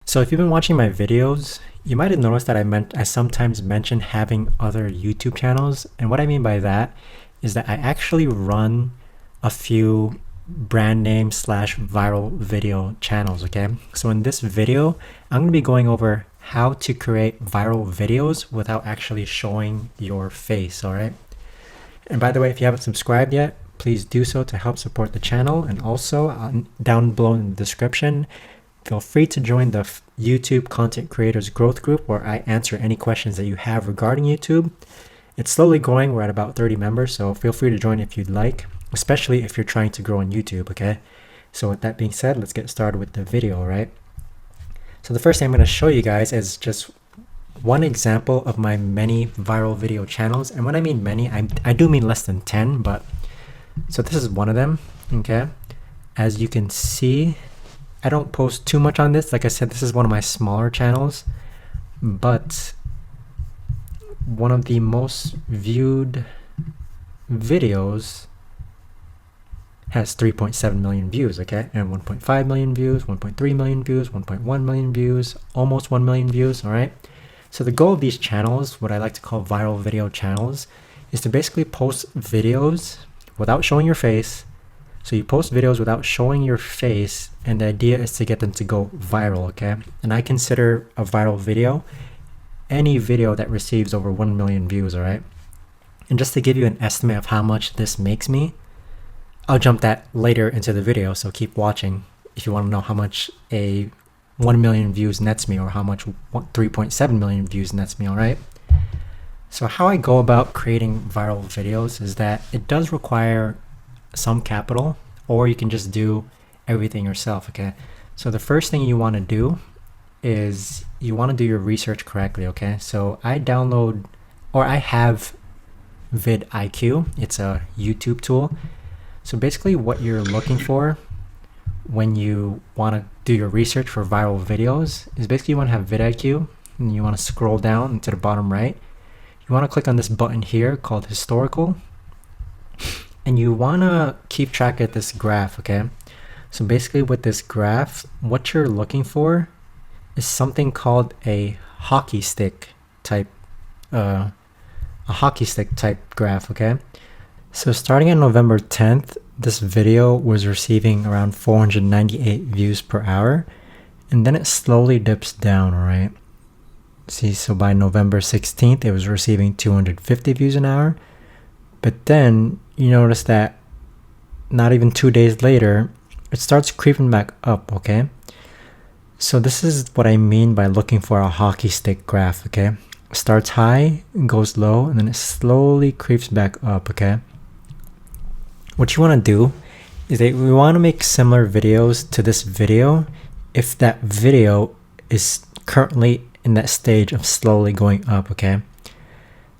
So if you've been watching my videos, you might have noticed that I sometimes mention having other YouTube channels. And what I mean by that is that I actually run a few brand name slash viral video channels, okay? So in this video, I'm gonna be going over how to create viral videos without actually showing your face, all right? And by the way, if you haven't subscribed yet, please do so to help support the channel. And also down below in the description, feel free to join the YouTube Content Creators Growth Group where I answer any questions that you have regarding YouTube. It's slowly growing. We're at about 30 members, so feel free to join if you'd like, especially if you're trying to grow on YouTube, okay? So with that being said, let's get started with the video, right? So the first thing I'm going to show you guys is just one example of my many viral video channels. And when I mean many, I do mean less than 10, but so this is one of them, okay? As you can see, I don't post too much on this. Like I said, this is one of my smaller channels, but one of the most viewed videos has 3.7 million views, okay? And 1.5 million views, 1.3 million views, 1.1 million views, almost 1 million views, all right? So the goal of these channels, what I like to call viral video channels, is to basically post videos without showing your face. So you post videos without showing your face, and the idea is to get them to go viral, okay? And I consider a viral video any video that receives over 1 million views, all right? And just to give you an estimate of how much this makes me, I'll jump that later into the video, so keep watching if you want to know how much a 1 million views nets me or how much 3.7 million views nets me, all right? So how I go about creating viral videos is that it does require some capital, or you can just do everything yourself, okay? So the first thing you want to do is you want to do your research correctly, okay? So I download, or I have vidIQ. It's a YouTube tool. So basically what you're looking for when you want to do your research for viral videos is basically you want to have vidIQ, and you want to scroll down to the bottom right. You want to click on this button here called historical, and you want to keep track of this graph, okay? So basically with this graph, what you're looking for is something called a hockey stick type graph, okay? So starting on November 10th, this video was receiving around 498 views per hour, and then it slowly dips down, all right? See, so by November 16th, it was receiving 250 views an hour, but then you notice that not even 2 days later, it starts creeping back up, okay? So this is what I mean by looking for a hockey stick graph, okay? Starts high, goes low, and then it slowly creeps back up, okay? What you want to do is that we want to make similar videos to this video if that video is currently in that stage of slowly going up, okay?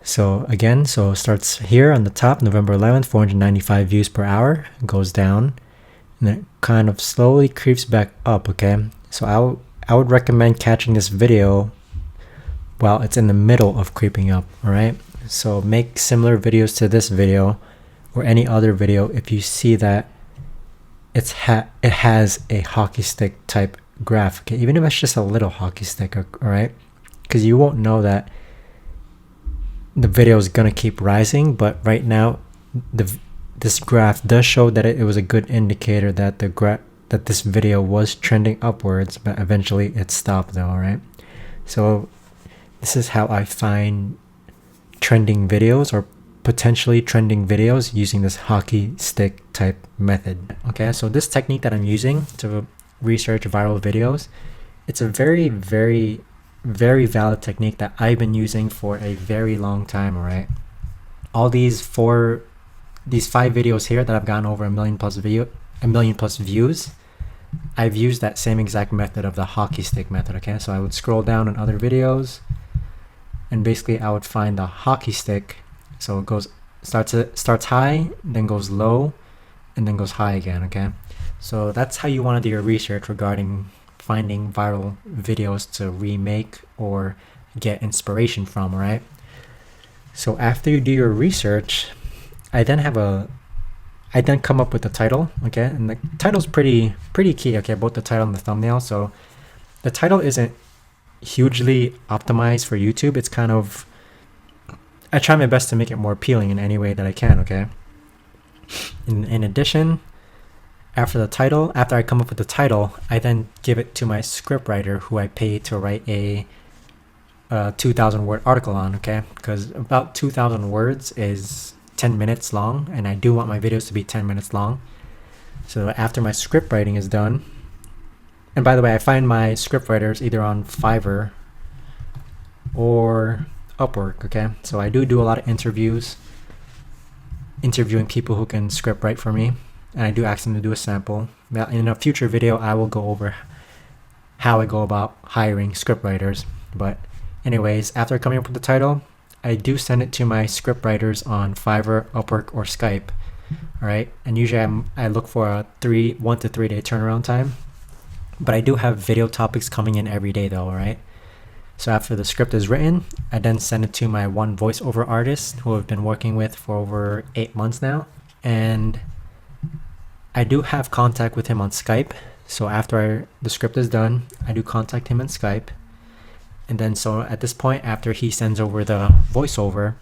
So again, so it starts here on the top, November 11th, 495 views per hour, goes down, and then it kind of slowly creeps back up, okay? So I would recommend catching this video while it's in the middle of creeping up, all right? So make similar videos to this video or any other video if you see that it has a hockey stick type graph, okay? Even if it's just a little hockey stick, all right? Because you won't know that the video is gonna keep rising, but right now this graph does show that it was a good indicator that that this video was trending upwards, but eventually it stopped though, all right? So this is how I find trending videos or potentially trending videos using this hockey stick type method, okay? So this technique that I'm using to research viral videos, it's a very, very, very valid technique that I've been using for a very long time, all right? All these 5 videos here that I've gotten over a million plus views, I've used that same exact method of the hockey stick method, okay? So I would scroll down on other videos, and basically I would find the hockey stick. So it starts high, then goes low, and then goes high again, okay? So that's how you want to do your research regarding finding viral videos to remake or get inspiration from, all right? So after you do your research, I then come up with the title, okay? And the title's pretty key, okay? Both the title and the thumbnail. So the title isn't hugely optimized for YouTube. It's kind of, I try my best to make it more appealing in any way that I can, okay? In addition, after I come up with the title, I then give it to my scriptwriter, who I pay to write a 2,000 word article on, okay? Because about 2,000 words is 10 minutes long, and I do want my videos to be 10 minutes long. So after my script writing is done, and by the way, I find my script writers either on Fiverr or Upwork, okay? So I do a lot of interviewing people who can script write for me, and I do ask them to do a sample. Now, in a future video, I will go over how I go about hiring script writers. But anyways, after coming up with the title, I do send it to my script writers on Fiverr, Upwork, or Skype. All right, and usually I look for a 1 to 3 day turnaround time, but I do have video topics coming in every day though. All right, so after the script is written, I then send it to my one voiceover artist who I've been working with for over 8 months now, and I do have contact with him on Skype. So after the script is done, I do contact him on Skype, and then so at this point, after he sends over the voiceover,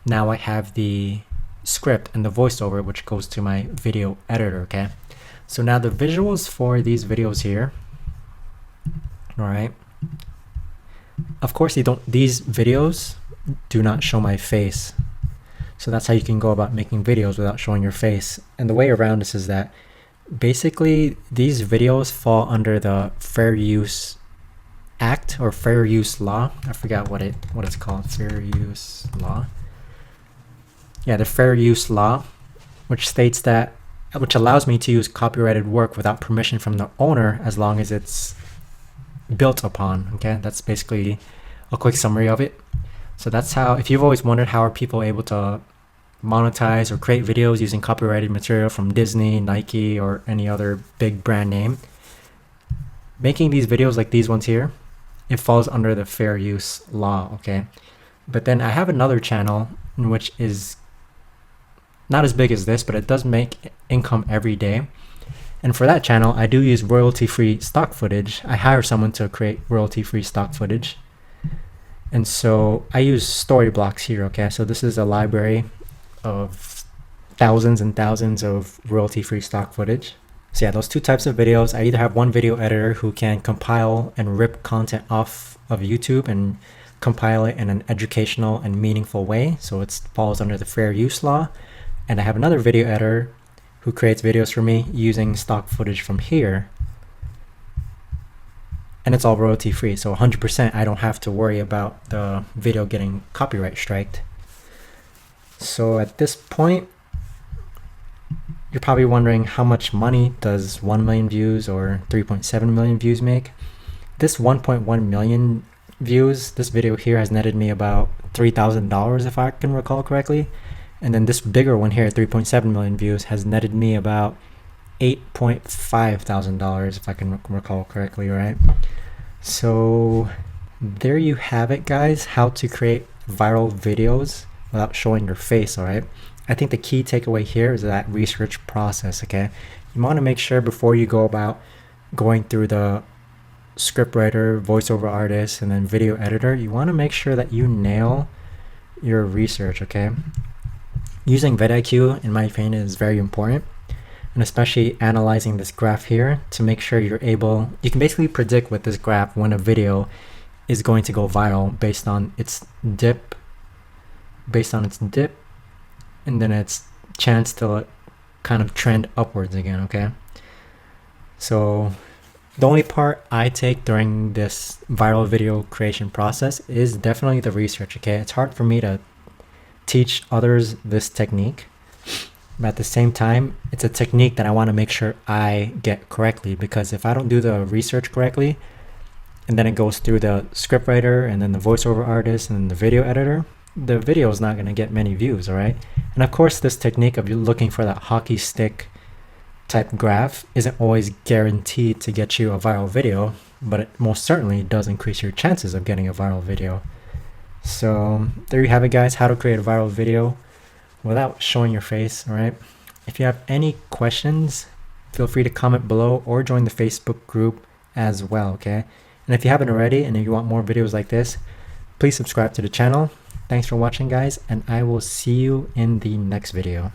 now I have the script and the voiceover, which goes to my video editor, okay? So now the visuals for these videos here, all right, of course these videos do not show my face. So that's how you can go about making videos without showing your face. And the way around this is that basically these videos fall under the Fair Use Act or Fair Use Law. I forgot what it's called. Fair Use Law. Yeah, the Fair Use Law, which allows me to use copyrighted work without permission from the owner as long as it's built upon. Okay, that's basically a quick summary of it. So that's how, if you've always wondered how are people able to monetize or create videos using copyrighted material from Disney, Nike, or any other big brand name, making these videos like these ones here, it falls under the Fair Use Law, okay? But then I have another channel which is not as big as this, but it does make income every day. And for that channel, I do use royalty-free stock footage. I hire someone to create royalty-free stock footage. And so I use story blocks here, okay? So this is a library of thousands and thousands of royalty-free stock footage. So yeah, those two types of videos, I either have one video editor who can compile and rip content off of YouTube and compile it in an educational and meaningful way, so it falls under the Fair Use Law. And I have another video editor who creates videos for me using stock footage from here, and it's all royalty free, so 100% I don't have to worry about the video getting copyright striked. So at this point, you're probably wondering, how much money does 1 million views or 3.7 million views make? This 1.1 million views, this video here has netted me about $3,000 if I can recall correctly. And then this bigger one here, 3.7 million views, has netted me about $8.5 thousand if I can recall correctly, right? So there you have it, guys, how to create viral videos without showing your face, all right? I think the key takeaway here is that research process, okay? You want to make sure before you go about going through the scriptwriter, voiceover artist, and then video editor, you want to make sure that you nail your research, okay? Using vidIQ, in my opinion, is very important, and especially analyzing this graph here to make sure you can basically predict with this graph when a video is going to go viral based on its dip, and then its chance to kind of trend upwards again, okay? So the only part I take during this viral video creation process is definitely the research, okay? It's hard for me to teach others this technique, but at the same time, it's a technique that I want to make sure I get correctly, because if I don't do the research correctly, and then it goes through the scriptwriter and then the voiceover artist and the video editor, the video is not going to get many views, all right? And of course, this technique of you looking for that hockey stick type graph isn't always guaranteed to get you a viral video, but it most certainly does increase your chances of getting a viral video. So there you have it, guys, how to create a viral video without showing your face, all right? If you have any questions, feel free to comment below or join the Facebook group as well, okay? And if you haven't already, and if you want more videos like this, please subscribe to the channel. Thanks for watching, guys, and I will see you in the next video.